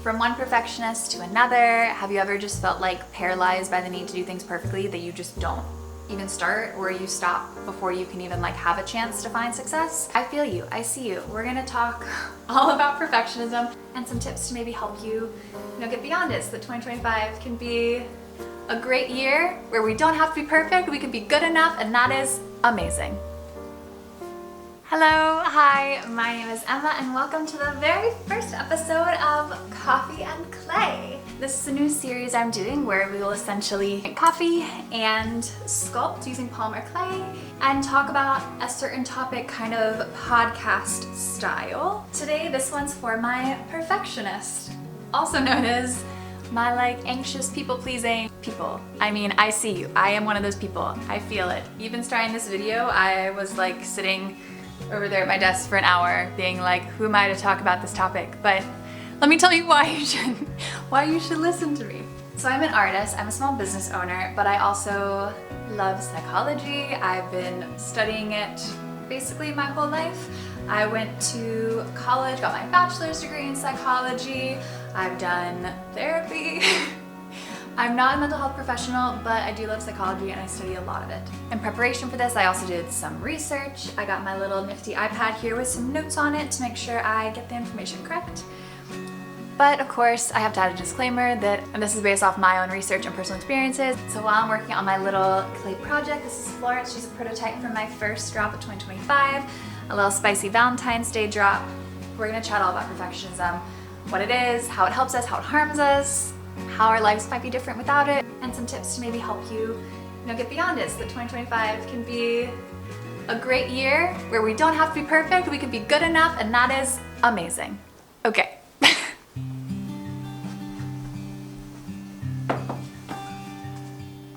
From one perfectionist to another, have you ever just felt like paralyzed by the need to do things perfectly that you just don't even start, or you stop before you can even like have a chance to find success? I feel you, I see you. We're gonna talk all about perfectionism and some tips to maybe help you, get beyond it so that 2025 can be a great year where we don't have to be perfect, we can be good enough, and that is amazing. Hello, hi, my name is Emma and welcome to the very first episode of Coffee and Clay. This is a new series I'm doing where we will essentially drink coffee and sculpt using polymer clay and talk about a certain topic kind of podcast style. Today, this one's for my perfectionist, also known as my anxious people-pleasing people. I mean, I see you. I am one of those people. I feel it. Even starting this video, I was sitting over there at my desk for an hour being like, who am I to talk about this topic? But let me tell you why you should listen to me. So I'm an artist, I'm a small business owner, but I also love psychology. I've been studying it basically my whole life. I went to college, got my bachelor's degree in psychology. I've done therapy. I'm not a mental health professional, but I do love psychology and I study a lot of it. In preparation for this, I also did some research. I got my little nifty iPad here with some notes on it to make sure I get the information correct. But of course, I have to add a disclaimer that this is based off my own research and personal experiences. So while I'm working on my little clay project, this is Florence. She's a prototype for my first drop of 2025, a little spicy Valentine's Day drop. We're gonna chat all about perfectionism, what it is, how it helps us, how it harms us, how our lives might be different without it, and some tips to maybe help you, get beyond it so that 2025 can be a great year where we don't have to be perfect, we can be good enough, and that is amazing. Okay.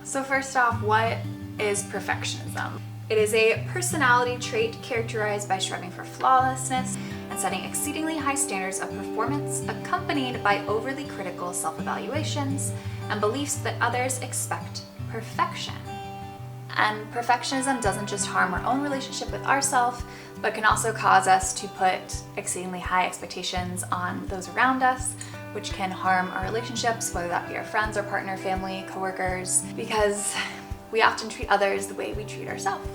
So first off, what is perfectionism? It is a personality trait characterized by striving for flawlessness and setting exceedingly high standards of performance, accompanied by overly critical self-evaluations and beliefs that others expect perfection. And perfectionism doesn't just harm our own relationship with ourselves, but can also cause us to put exceedingly high expectations on those around us, which can harm our relationships, whether that be our friends, our partner, family, coworkers, because we often treat others the way we treat ourselves.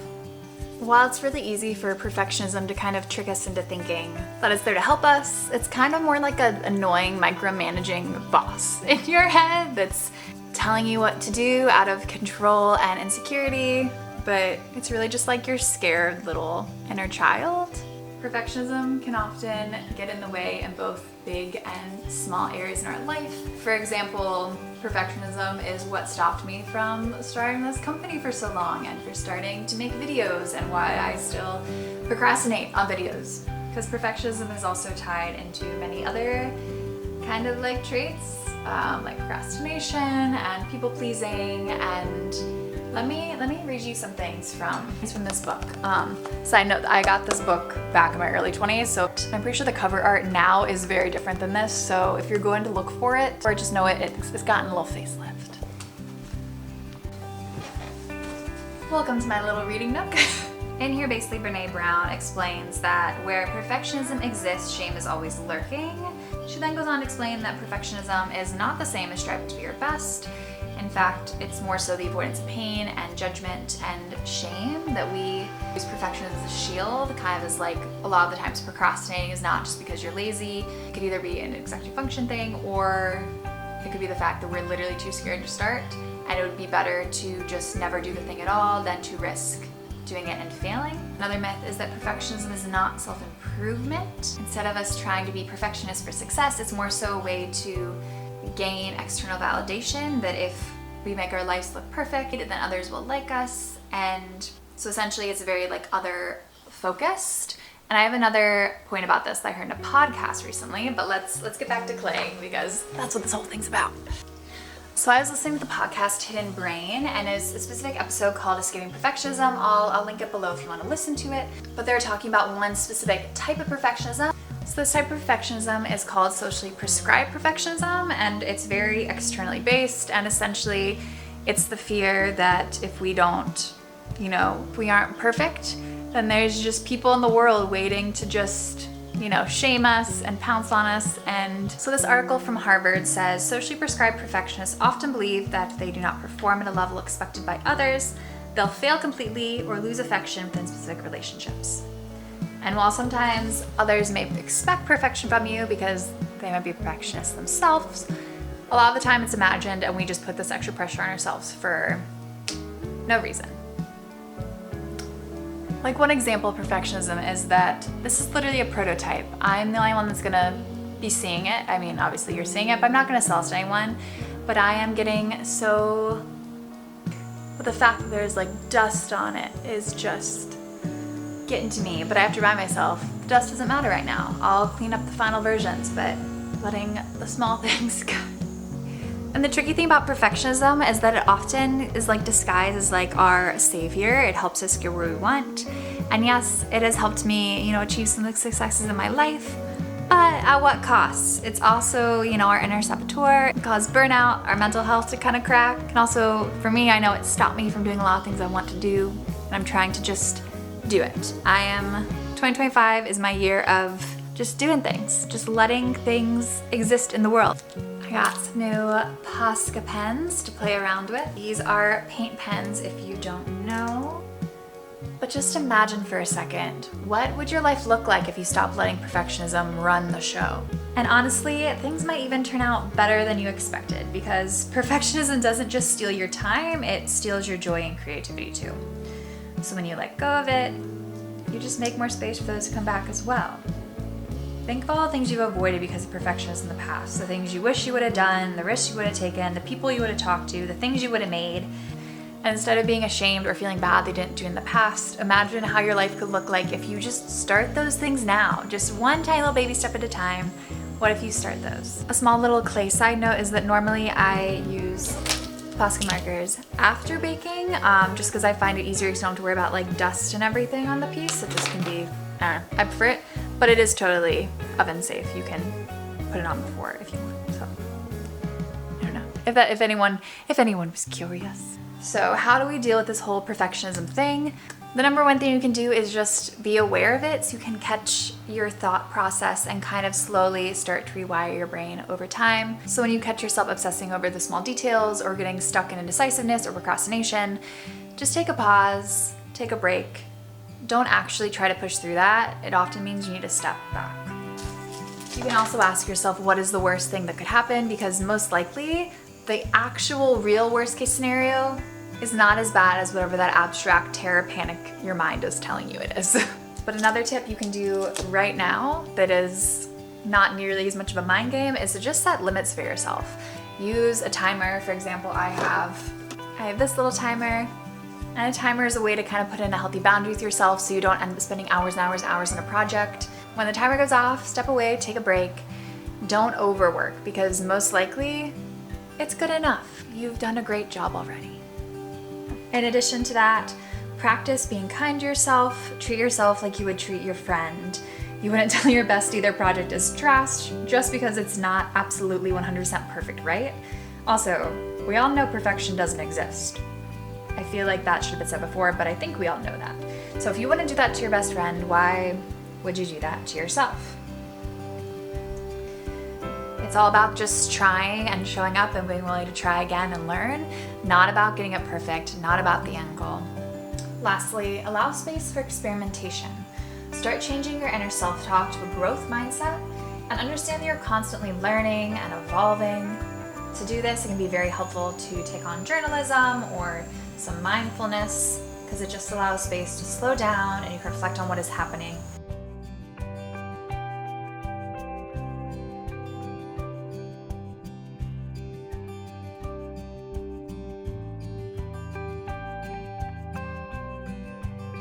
While it's really easy for perfectionism to kind of trick us into thinking that it's there to help us, it's kind of more like an annoying micromanaging boss in your head that's telling you what to do out of control and insecurity, but it's really just like your scared little inner child. Perfectionism can often get in the way in both big and small areas in our life. For example, perfectionism is what stopped me from starting this company for so long and for starting to make videos, and why I still procrastinate on videos. Because perfectionism is also tied into many other kind of traits, like procrastination and people pleasing. And let me read you some things from this book. Side note, I got this book back in my early 20s, so I'm pretty sure the cover art now is very different than this, so if you're going to look for it, or just know it's gotten a little facelift. Welcome to my little reading nook. In here, basically, Brene Brown explains that where perfectionism exists, shame is always lurking. She then goes on to explain that perfectionism is not the same as striving to be your best. In fact, it's more so the avoidance of pain and judgment and shame, that we use perfectionism as a shield, kind of as a lot of the times procrastinating is not just because you're lazy. It could either be an executive function thing, or it could be the fact that we're literally too scared to start, and it would be better to just never do the thing at all than to risk doing it and failing. Another myth is that perfectionism is not self-improvement. Instead of us trying to be perfectionists for success, it's more so a way to gain external validation that if we make our lives look perfect, then others will like us. And so essentially it's very other focused. And I have another point about this that I heard in a podcast recently, but let's get back to clay, because that's what this whole thing's about. So I was listening to the podcast Hidden Brain, and it's a specific episode called Escaping Perfectionism. I'll link it below if you want to listen to it. But they were talking about one specific type of perfectionism. So this type of perfectionism is called socially prescribed perfectionism, and it's very externally based, and essentially it's the fear that if we don't, if we aren't perfect, then there's just people in the world waiting to just shame us and pounce on us. And so this article from Harvard says, socially prescribed perfectionists often believe that if they do not perform at a level expected by others, they'll fail completely or lose affection within specific relationships. And while sometimes others may expect perfection from you because they might be perfectionists themselves, a lot of the time it's imagined and we just put this extra pressure on ourselves for no reason. Like one example of perfectionism is that this is literally a prototype. I'm the only one that's gonna be seeing it. I mean, obviously you're seeing it, but I'm not gonna sell it to anyone. But I am getting so, but the fact that there's like dust on it is just getting to me. But I have to remind myself, the dust doesn't matter right now. I'll clean up the final versions, but letting the small things go. And the tricky thing about perfectionism is that it often is like disguised as like our savior. It helps us get where we want. And yes, it has helped me, achieve some of the successes in my life, but at what cost? It's also, our inner saboteur. It caused burnout, our mental health to kind of crack. And also for me, I know it stopped me from doing a lot of things I want to do. And I'm trying to just do it. 2025 is my year of just doing things, just letting things exist in the world. I got some new Posca pens to play around with. These are paint pens if you don't know. But just imagine for a second, what would your life look like if you stopped letting perfectionism run the show? And honestly, things might even turn out better than you expected because perfectionism doesn't just steal your time, it steals your joy and creativity too. So when you let go of it, you just make more space for those to come back as well. Think of all the things you've avoided because of perfectionism in the past, the things you wish you would have done, the risks you would have taken, the people you would have talked to, the things you would have made. And instead of being ashamed or feeling bad they didn't do in the past, imagine how your life could look like if you just start those things now, just one tiny little baby step at a time. What if you start those? A small little clay side note is that normally I use Posca markers after baking, just because I find it easier because you don't have to worry about like dust and everything on the piece. It just can be, I prefer it, but it is totally oven safe. You can put it on before if you want. So I don't know if anyone was curious. So how do we deal with this whole perfectionism thing? The number one thing you can do is just be aware of it so you can catch your thought process and kind of slowly start to rewire your brain over time. So when you catch yourself obsessing over the small details or getting stuck in indecisiveness or procrastination, just take a pause, take a break. Don't actually try to push through that. It often means you need to step back. You can also ask yourself, what is the worst thing that could happen? Because most likely, the actual real worst case scenario is not as bad as whatever that abstract terror panic your mind is telling you it is. But another tip you can do right now that is not nearly as much of a mind game is to just set limits for yourself. Use a timer. For example, I have this little timer. And a timer is a way to kind of put in a healthy boundary with yourself so you don't end up spending hours and hours and hours on a project. When the timer goes off, step away, take a break. Don't overwork because most likely it's good enough. You've done a great job already. In addition to that, practice being kind to yourself. Treat yourself like you would treat your friend. You wouldn't tell your bestie their project is trash just because it's not absolutely 100% perfect, right? Also, we all know perfection doesn't exist. I feel like that should have been said before, but I think we all know that. So if you wouldn't do that to your best friend, why would you do that to yourself? It's all about just trying and showing up and being willing to try again and learn, not about getting it perfect, not about the end goal. Lastly, allow space for experimentation. Start changing your inner self-talk to a growth mindset and understand that you're constantly learning and evolving. To do this, it can be very helpful to take on journalism or some mindfulness because it just allows space to slow down and you can reflect on what is happening.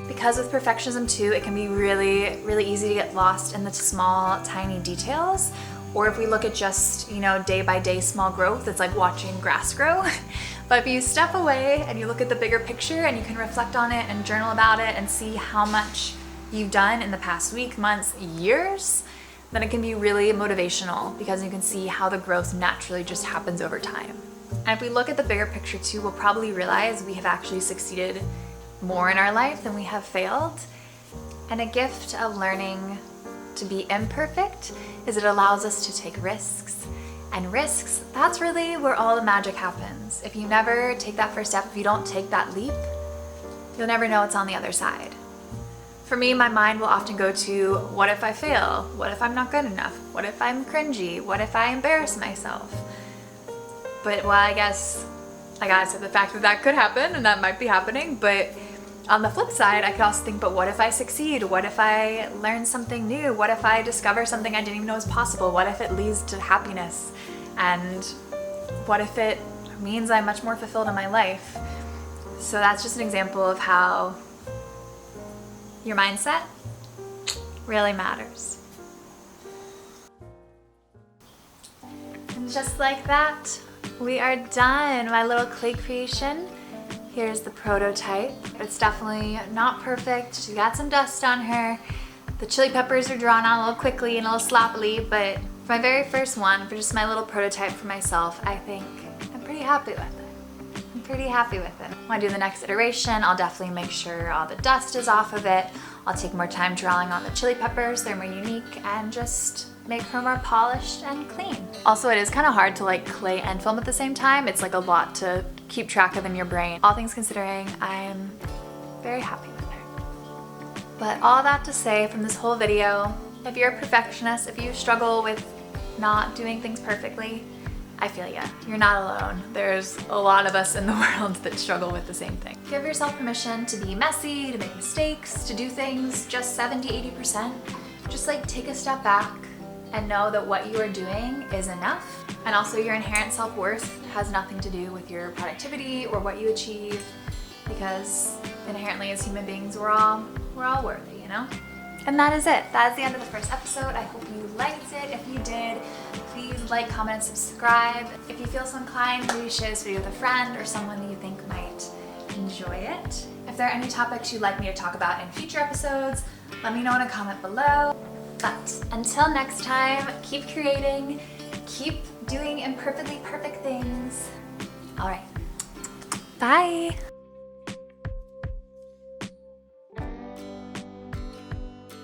Because with perfectionism too, it can be really, really easy to get lost in the small, tiny details. Or if we look at just, day by day small growth, it's like watching grass grow. But if you step away and you look at the bigger picture and you can reflect on it and journal about it and see how much you've done in the past week, months, years, then it can be really motivational because you can see how the growth naturally just happens over time. And if we look at the bigger picture too, we'll probably realize we have actually succeeded more in our life than we have failed. And a gift of learning to be imperfect is it allows us to take risks. And risks, that's really where all the magic happens. If you never take that first step, if you don't take that leap, you'll never know what's on the other side. For me, my mind will often go to, what if I fail? What if I'm not good enough? What if I'm cringy? What if I embarrass myself? But well, I guess I gotta accept the fact that that could happen and that might be happening, but on the flip side, I could also think, but what if I succeed? What if I learn something new? What if I discover something I didn't even know was possible? What if it leads to happiness? And what if it means I'm much more fulfilled in my life? So that's just an example of how your mindset really matters. And just like that, we are done. My little clay creation. Here's the prototype. It's definitely not perfect. She got some dust on her. The chili peppers are drawn on a little quickly and a little sloppily, but for my very first one, for just my little prototype for myself, I think I'm pretty happy with it. I'm pretty happy with it. When I do the next iteration, I'll definitely make sure all the dust is off of it. I'll take more time drawing on the chili peppers, they're more unique, and just make her more polished and clean. Also, it is kind of hard to like clay and film at the same time. It's like a lot to keep track of in your brain. All things considering, I'm very happy with her. But all that to say from this whole video, if you're a perfectionist, if you struggle with not doing things perfectly, I feel ya. You're not alone. There's a lot of us in the world that struggle with the same thing. Give yourself permission to be messy, to make mistakes, to do things just 70-80%. Just like take a step back and know that what you are doing is enough. And also your inherent self-worth has nothing to do with your productivity or what you achieve, because inherently as human beings, we're all worthy, you know? And that is it. That is the end of the first episode. I hope you liked it. If you did, please like, comment, and subscribe. If you feel so inclined, maybe share this video with a friend or someone that you think might enjoy it. If there are any topics you'd like me to talk about in future episodes, let me know in a comment below. But until next time, keep creating, keep doing imperfectly perfect things. All right, bye.